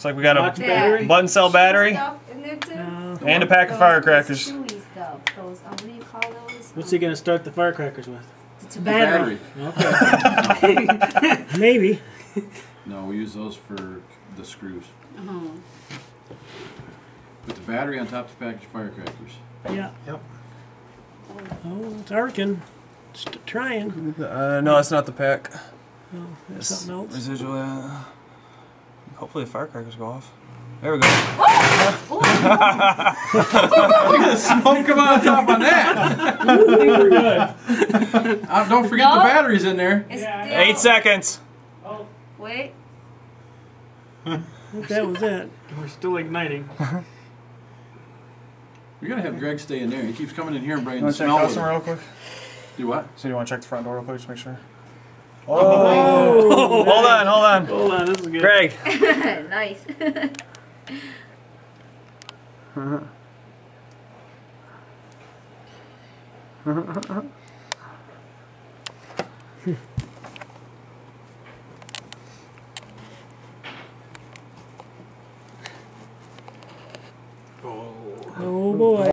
Looks like we got a Battery? button cell battery Stuff in there too? and a pack of firecrackers. Those chewy stuff. Those, what do you call those? What's he gonna start the firecrackers with? It's a battery. Okay. Maybe. No, we use those for the screws. Oh. Put the battery on top of the package of firecrackers. Yeah. Yep. Oh, it's arcing. Trying. No, that's not the pack. Oh, It's something else. residual. Hopefully the firecrackers go off. There we go. Look at the smoke come on top on that. We're good. Don't forget the batteries in there. It's Yeah, still... 8 seconds. Oh, Wait. I think that was it. We're still igniting. We gotta have Greg stay in there. He keeps coming in here and bringing You the want to check smell the with customer him. real quick? Do what? So you want to check the front door real quick, just make sure. Oh. Hold on, hold on. Hold on, this is good. Greg. Nice. Oh boy.